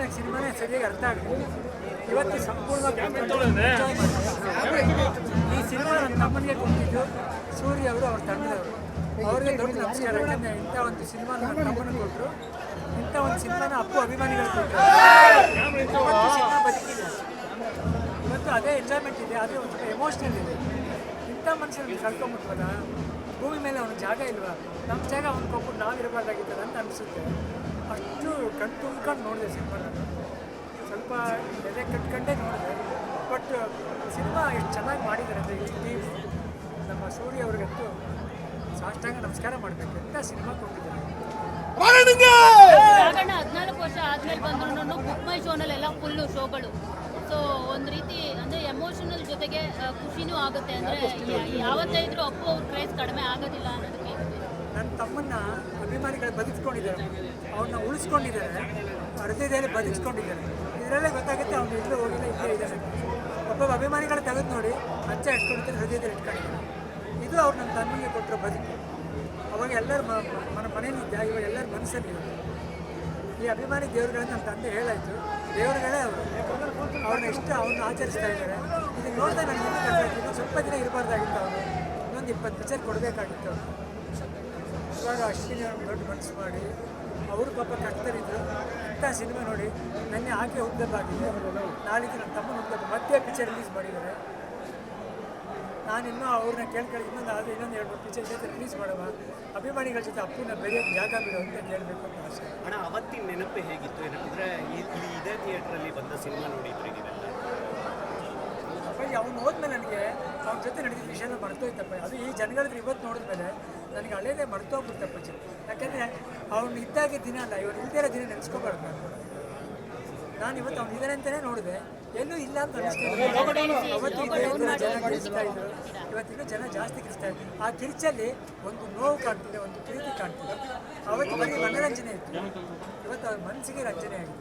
ನನಗೆ ಸಿನಿಮಾನೇ ಸರಿಯಾಗಿ ಅರ್ಥ ಆಗಿದೆ. ಇವತ್ತು ಸಂಪೂರ್ಣವಾಗಿ ಈ ಸಿನಿಮಾ ನನ್ನ ತಮ್ಮನಿಗೆ ಕೊಟ್ಟಿದ್ದು ಸೂರ್ಯ ಅವರು ಅವ್ರ ತಂಡದವರು. ಅವ್ರಿಗೆ ದೊಡ್ಡ ನಮಸ್ಕಾರ. ಯಾಕಂದರೆ ಇಂಥ ಒಂದು ಸಿನಿಮಾ ನನ್ನ ತಮ್ಮನಿಗೆ ಕೊಟ್ಟರು, ಇಂಥ ಒಂದು ಸಿನಿಮಾನ ಅಪ್ಪು ಅಭಿಮಾನಿಗಳು ಕೊಟ್ಟರು. ಇವತ್ತು ಸಿನಿಮಾ ಬದುಕಿದೆ, ಇವತ್ತು ಅದೇ ಎಂಜಾಯ್ಮೆಂಟ್ ಇದೆ, ಆದರೆ ಒಂದು ಎಮೋಷ್ನಲ್ ಇದೆ. ಇಂಥ ಮನುಷ್ಯನಿಗೆ ಕಳ್ಕೊಂಬಿಟ್ವಲ್ಲ, ಭೂಮಿ ಮೇಲೆ ಅವನ ಜಾಗ ಇಲ್ವಾ, ನಮ್ಮ ಜಾಗ ಅವ್ನು ಕೊಟ್ಬಿಟ್ಟು ನಾವಿರಬಾರ್ದಾಗಿತ್ತಲ್ಲ ಅಂತ ಅನಿಸುತ್ತೆ. ಅಷ್ಟು ಕಣ್ ತುಂಬ್ಕೊಂಡು ನೋಡಿದೆ ಸಿನಿಮಾ. ನಾನು ಸ್ವಲ್ಪ ಎದೆ ಕಟ್ಕೊಂಡೇ ನೋಡಿದೆ. ಬಟ್ ಸಿನಿಮಾ ಎಷ್ಟು ಚೆನ್ನಾಗಿ ಮಾಡಿದ್ದಾರೆ ಅಂದರೆ ಈ ಟೀಮ್ ನಮ್ಮ ಸೂರ್ಯ ಅವ್ರಿಗಂತೂ ಸಾಷ್ಟಾಂಗ ನಮಸ್ಕಾರ ಮಾಡಬೇಕು. ಎಂಥ ಸಿನಿಮಾ ಕೊಟ್ಟಿದ್ದಾರೆ. 14 ವರ್ಷ ಆದ್ಮೇಲೆ ಬಂದ್ರು ಬುಕ್ ಮೈ ಶೋನಲ್ಲೆಲ್ಲ ಫುಲ್ಲು ಶೋಗಳು. ಸೊ ಒಂದು ರೀತಿ ಅಂದರೆ ಎಮೋಷನಲ್ ಜೊತೆಗೆ ಖುಷಿನೂ ಆಗುತ್ತೆ. ಅಂದರೆ ಯಾವತ್ತೇ ಇದ್ರೂ ಅಪ್ಪು ಅವ್ರ ಕ್ರೇಜ್ ಕಡಿಮೆ ಆಗೋದಿಲ್ಲ ಅನ್ನೋದಕ್ಕೆ. ನನ್ನ ತಮ್ಮನ್ನ ಅಭಿಮಾನಿಗಳು ಬದುಕಿಸ್ಕೊಂಡಿದ್ದಾರೆ, ಅವನ್ನ ಉಳಿಸ್ಕೊಂಡಿದ್ದಾರೆ, ಹೃದಯದಲ್ಲಿ ಬದುಕಿಸ್ಕೊಂಡಿದ್ದಾರೆ. ಇದರಲ್ಲೇ ಗೊತ್ತಾಗುತ್ತೆ ಅವ್ನು ಎಲ್ಲೂ ಹೋಗಿಲ್ಲ, ಇಲ್ಲೇ ಇದ್ದಾರೆ. ಒಬ್ಬೊಬ್ಬ ಅಭಿಮಾನಿಗಳು ತೆಗೆದು ನೋಡಿ ಅಂಚ ಇಟ್ಕೊಂಡಿದ್ದಾರೆ, ಹೃದಯದಲ್ಲಿ ಇಟ್ಕೊಂಡಿದ್ದಾರೆ. ಇದು ಅವ್ರು ನನ್ನ ತಮ್ಮನಿಗೆ ಕೊಟ್ಟರು ಬದುಕು. ಅವಾಗ ಎಲ್ಲರ ಮನೆಯಲ್ಲಿದ್ದ, ಇವಾಗ ಎಲ್ಲರ ಮನಸ್ಸಲ್ಲಿರೋದು. ಈ ಅಭಿಮಾನಿ ದೇವರುಗಳನ್ನ ನಮ್ಮ ತಂದೆ ಹೇಳಾಯಿತು, ದೇವರುಗಳೇ ಅವರು, ಅವ್ರನ್ನ ಇಷ್ಟ ಅವ್ರನ್ನ ಆಚರಿಸ್ತಾ ಇದ್ದಾರೆ. ಇದನ್ನು ನೋಡಿದ್ರೆ ನನಗೆ ಇನ್ನೂ ಸ್ವಲ್ಪ ದಿನ ಇರಬಾರ್ದಾಗಿತ್ತು. ಅವರು ಇನ್ನೊಂದು 20 ಪಿಕ್ಚರ್ ಕೊಡಬೇಕಾಗಿತ್ತು. ಇವಾಗ ಅಶ್ವಿನಿ ಅವ್ರನ್ನ ದೊಡ್ಡ ಮನಸ್ಸು ಮಾಡಿ ಅವರು ಪಾಪ ಕಷ್ಟದಲ್ಲಿದ್ದರು. ಇಂಥ ಸಿನಿಮಾ ನೋಡಿ ನೆನ್ನೆ ಆಕೆ ಹುಟ್ಟದಾಗಿದೆ, ನಾಳಿದ್ದು ನನ್ನ ತಮ್ಮನ ಹುಟ್ಟದ ಮತ್ತೆ ಪಿಕ್ಚರ್ ರಿಲೀಸ್ ಮಾಡಿದ್ದಾರೆ. ನಾನಿನ್ನೂ ಅವ್ರನ್ನ ಕೇಳ್ಕೊಳ್ಳಿ, ಇನ್ನೊಂದು 2-3 ಪಿಕ್ಚರ್ ಜೊತೆ ರಿಲೀಸ್ ಮಾಡುವ, ಅಭಿಮಾನಿಗಳ ಜೊತೆ ಅಪ್ಪನ ಬೆರೆಯೋಕ್ಕೆ ಜಾಗ ಬಿಡು ಅಂತ ಕೇಳಬೇಕು ಅಂತ ಆಸೆ. ಅಣ್ಣ, ಅವತ್ತಿನ ನೆನಪು ಹೇಗಿತ್ತು? ಏನಂದರೆ ಇದೇ ಥಿಯೇಟ್ರಲ್ಲಿ ಬಂದ ಸಿನಿಮಾ ನೋಡಿದ್ರಿ ನೀವೆಲ್ಲ? ಅವ್ನು ಹೋದ್ಮೇಲೆ ನನಗೆ ಅವ್ನ ಜೊತೆ ನಡೆದಿದ್ದ ವಿಷಯನ ಮರ್ತೋಯ್ತಪ್ಪ. ಅದು ಈ ಜನಗಳಿಗೆ ಇವತ್ತು ನೋಡಿದ್ಮೇಲೆ ನನಗೆ ಹಳೇದೇ ಮರ್ತೋಗ್ಬಿಡ್ತಪ್ಪ. ಯಾಕೆಂದರೆ ಅವ್ನು ಇದ್ದಾಗೆ ದಿನ ಅಲ್ಲ, ಇವನು ಇಲ್ದೇ ಇರೋ ದಿನ ನೆನೆಸ್ಕೋಬಾರ್ದು. ನಾನು ಇವತ್ತು ಅವ್ನು ಇದ್ದಾನೆ ಅಂತಲೇ ನೋಡಿದೆ, ಎಲ್ಲೂ ಇಲ್ಲ ಅಂತ ಅನಿಸ್ತಿದ್ದೆ. ಅವತ್ತು ಜನ ಕಿರಿಸ್ತಾ ಇದ್ರು, ಇವತ್ತಿಗೂ ಜನ ಜಾಸ್ತಿ ಕಿರಿಸ್ತಾ ಇದ್ರು. ಆ ಕಿರಿಚಲ್ಲಿ ಒಂದು ನೋವು ಕಾಣ್ತಿದೆ, ಒಂದು ಪ್ರೀತಿ ಕಾಣ್ತಿದೆ. ಅವತ್ತು ಬರೀ ಮನೋರಂಜನೆ ಇತ್ತು, ಇವತ್ತು ಅವ್ರ ಮನಸ್ಸಿಗೆ ರಂಜನೆ ಆಗಿದೆ.